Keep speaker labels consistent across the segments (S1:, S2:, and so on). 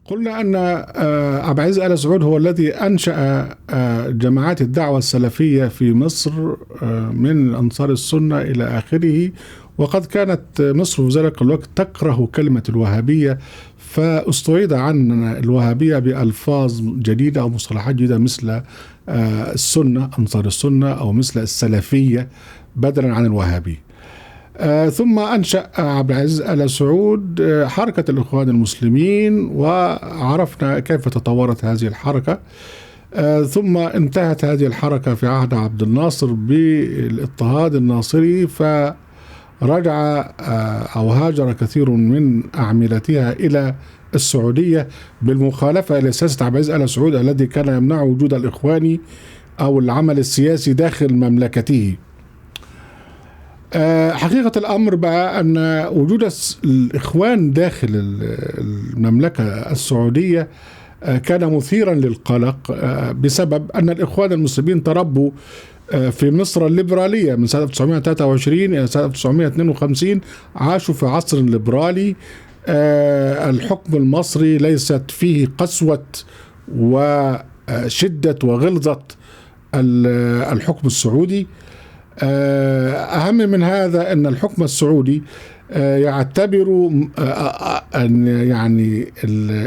S1: قلنا أن عبد العزيز آل سعود هو الذي أنشأ جماعات الدعوة السلفية في مصر من أنصار السنة إلى آخره، وقد كانت مصر في ذلك الوقت تكره كلمة الوهابية، فاستعيد عن الوهابية بألفاظ جديدة أو مصطلحات جديدة مثل السنة، أنصار السنة، أو مثل السلفية بدلا عن الوهابية. ثم أنشأ عبد العزيز آل سعود حركة الإخوان المسلمين، وعرفنا كيف تطورت هذه الحركة. ثم انتهت هذه الحركة في عهد عبد الناصر بالاضطهاد الناصري، فرجع أو هاجر كثير من أعمدتها إلى السعودية بالمخالفة إلى سياسة عبد العزيز آل سعود الذي كان يمنع وجود الإخواني أو العمل السياسي داخل مملكته. حقيقة الأمر بقى أن وجود الإخوان داخل المملكة السعودية كان مثيرا للقلق، بسبب أن الإخوان المسلمين تربوا في مصر الليبرالية من سنة 1923 إلى سنة 1952، عاشوا في عصر ليبرالي. الحكم المصري ليست فيه قسوة وشدة وغلظة الحكم السعودي. أهم من هذا أن الحكم السعودي يعتبر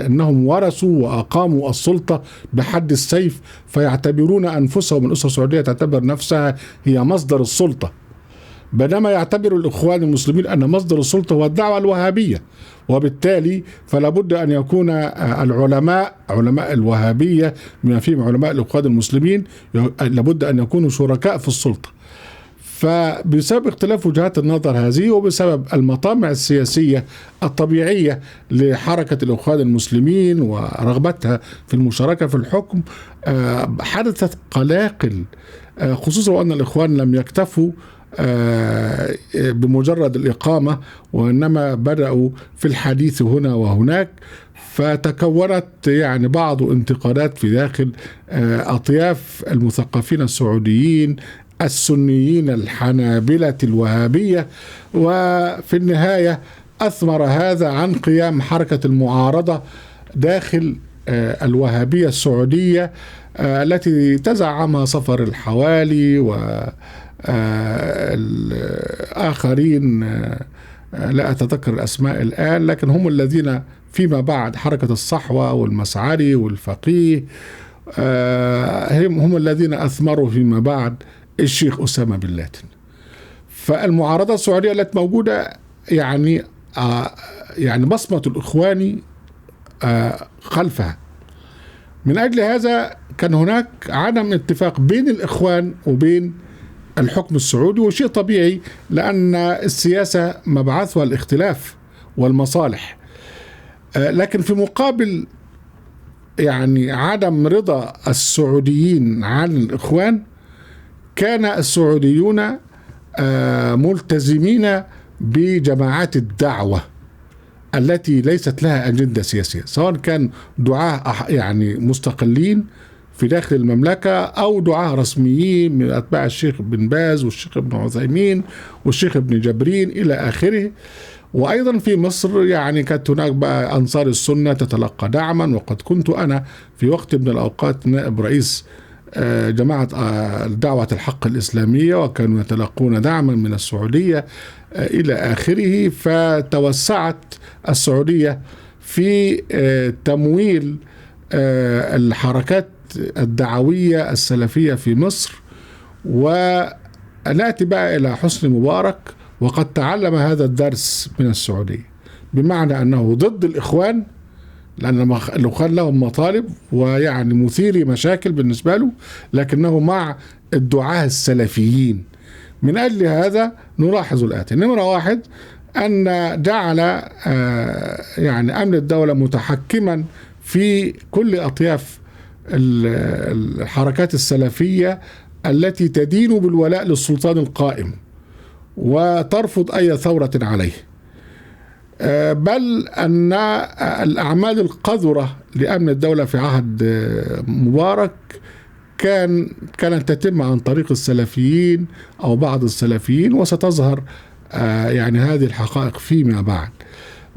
S1: أنهم ورثوا وأقاموا السلطة بحد السيف، فيعتبرون أنفسهم، الأسرة السعودية تعتبر نفسها هي مصدر السلطة، بينما يعتبر الإخوان المسلمين أن مصدر السلطة هو الدعوة الوهابية. وبالتالي فلا بد أن يكون علماء الوهابية بما فيهم علماء الإخوان المسلمين لابد أن يكونوا شركاء في السلطة. فبسبب اختلاف وجهات النظر هذه، وبسبب المطامع السياسية الطبيعية لحركة الإخوان المسلمين ورغبتها في المشاركة في الحكم، حدثت قلاقل، خصوصا وأن الإخوان لم يكتفوا بمجرد الإقامة، وإنما بدأوا في الحديث هنا وهناك، فتكونت بعض انتقادات في داخل أطياف المثقفين السعوديين السنيين الحنابلة الوهابية. وفي النهاية أثمر هذا عن قيام حركة المعارضة داخل الوهابية السعودية التي تزعمها صفر الحوالي والآخرين، لا أتذكر الأسماء الآن، لكن هم الذين فيما بعد حركة الصحوة والمسعري والفقيه، هم الذين أثمروا فيما بعد الشيخ أسامة بن لادن. فالمعارضة السعودية التي موجودة بصمة الإخواني خلفها. من أجل هذا كان هناك عدم اتفاق بين الإخوان وبين الحكم السعودي، وشيء طبيعي لأن السياسة مبعثها الاختلاف والمصالح. لكن في مقابل عدم رضا السعوديين عن الإخوان، كان السعوديون ملتزمين بجماعات الدعوة التي ليست لها أجندة سياسية، سواء كان دعاة مستقلين في داخل المملكة أو دعاة رسميين من أتباع الشيخ بن باز والشيخ ابن عثيمين والشيخ ابن جبرين إلى آخره. وأيضا في مصر كانت هناك بقى أنصار السنة تتلقى دعما، وقد كنت أنا في وقت من الأوقات نائب رئيس جماعة دعوة الحق الإسلامية، وكانوا يتلقون دعما من السعودية إلى آخره. فتوسعت السعودية في تمويل الحركات الدعوية السلفية في مصر. ونأتي بقى إلى حسني مبارك، وقد تعلم هذا الدرس من السعودية، بمعنى أنه ضد الإخوان، لأن الإخوان لهم مطالب مثيري مشاكل بالنسبة له، لكنه مع الدعاة السلفيين. من أجل هذا نلاحظ الآتي: نمرة واحد، أن جعل أمن الدولة متحكما في كل أطياف الحركات السلفية التي تدين بالولاء للسلطان القائم وترفض أي ثورة عليه، بل أن الأعمال القذرة لأمن الدولة في عهد مبارك كانت تتم عن طريق السلفيين أو بعض السلفيين، وستظهر هذه الحقائق فيما بعد.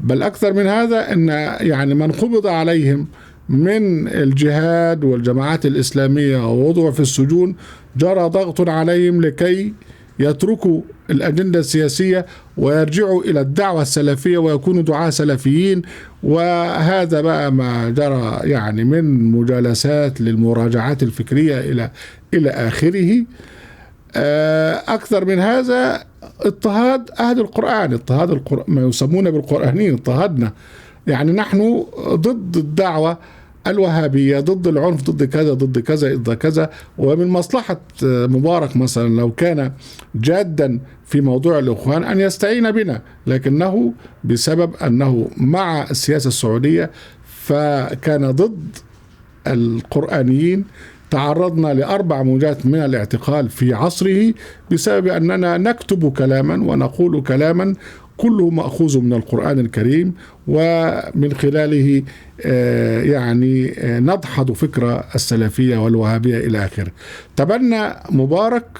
S1: بل أكثر من هذا، أن يعني من قبض عليهم من الجهاد والجماعات الإسلامية ووضعوا في السجون جرى ضغط عليهم لكي يتركوا الأجندة السياسية ويرجعوا إلى الدعوة السلفية ويكونوا دعاة سلفيين. وهذا بقى ما جرى يعني من مجالسات للمراجعات الفكرية إلى آخره. أكثر من هذا اضطهاد أهل القرآن، ما يسمون بالقرآنيين، اضطهدنا. يعني نحن ضد الدعوة الوهابية، ضد العنف، ضد كذا ضد كذا ضد كذا. ومن مصلحة مبارك مثلا لو كان جادا في موضوع الإخوان أن يستعين بنا، لكنه بسبب أنه مع السياسة السعودية فكان ضد القرآنيين. تعرضنا ل4 موجات من الاعتقال في عصره بسبب أننا نكتب كلاما ونقول كلاما كله مأخوذ من القرآن الكريم، ومن خلاله يعني نضحض فكرة السلفية والوهابية إلى آخره. تبنى مبارك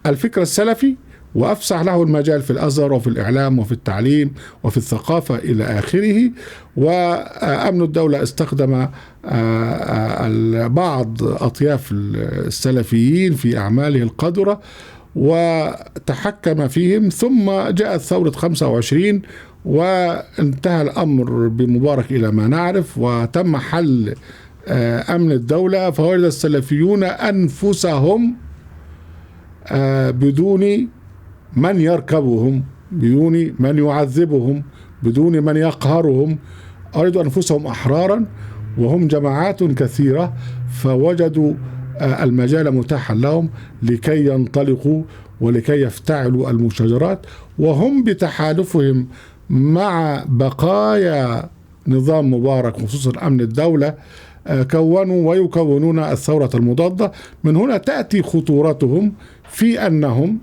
S1: الفكر السلفي وأفسح له المجال في الأزهر وفي الإعلام وفي التعليم وفي الثقافة إلى آخره. وأمن الدولة استخدم بعض أطياف السلفيين في أعماله القذرة وتحكم فيهم. ثم جاءت ثورة 25 وانتهى الأمر بمبارك إلى ما نعرف، وتم حل أمن الدولة. فوجد السلفيون أنفسهم بدون من يركبهم، بدون من يعذبهم، بدون من يقهرهم، أريدوا أنفسهم أحرارا، وهم جماعات كثيرة، فوجدوا المجال متاحا لهم لكي ينطلقوا ولكي يفتعلوا المشاجرات. وهم بتحالفهم مع بقايا نظام مبارك خصوصا أمن الدولة كونوا ويكونون الثورة المضادة. من هنا تأتي خطورتهم في أنهم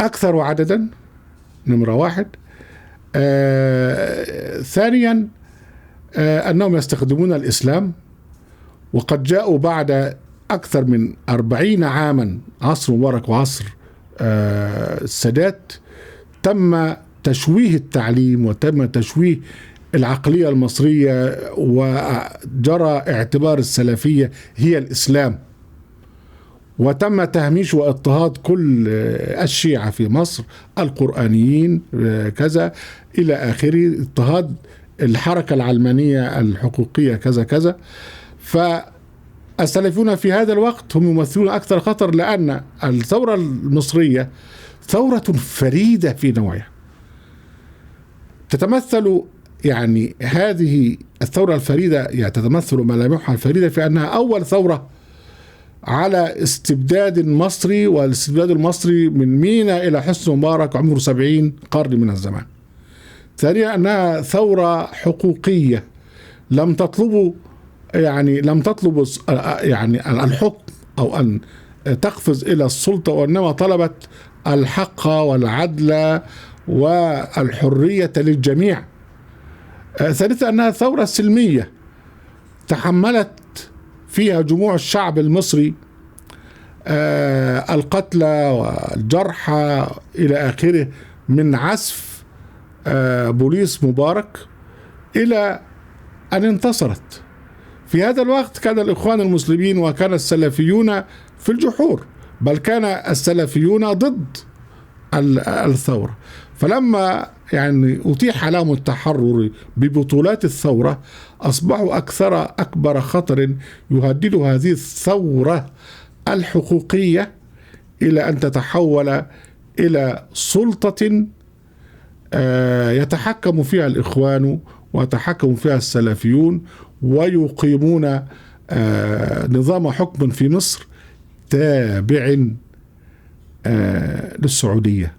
S1: أكثر عددا، نمرة 1. ثانيا أنهم يستخدمون الإسلام، وقد جاءوا بعد أكثر من 40 عاما، عصر مبارك وعصر السادات، تم تشويه التعليم وتم تشويه العقلية المصرية، وجرى اعتبار السلفية هي الإسلام، وتم تهميش واضطهاد كل الشيعة في مصر، القرآنيين كذا إلى آخره، اضطهاد الحركة العلمانية الحقوقية كذا كذا. فالسلفيون في هذا الوقت هم يمثلون أكثر خطر، لأن الثورة المصرية ثورة فريدة في نوعها، تتمثل يعني هذه الثورة الفريدة يعني تتمثل ملامحها الفريدة في أنها أول ثورة على استبداد مصري، والاستبداد المصري من مينا إلى حسني مبارك عمره 70 قرن من الزمان. ثانيا أنها ثورة حقوقية، لم تطلب يعني الحكم أو أن تقفز إلى السلطة، وإنما طلبت الحق والعدل والحرية للجميع. ثالثا أنها ثورة سلمية تحملت فيها جموع الشعب المصري القتلى والجرحى إلى آخره من عسف بوليس مبارك إلى أن انتصرت. في هذا الوقت كان الإخوان المسلمين وكان السلفيون في الجحور، بل كان السلفيون ضد الثورة. فلما يعني أتيح لهم التحرر ببطولات الثورة، أصبحوا أكبر خطر يهدد هذه الثورة الحقوقية إلى أن تتحول إلى سلطة يتحكم فيها الإخوان ويتحكم فيها السلفيون، ويقيمون نظام حكم في مصر تابع للسعودية.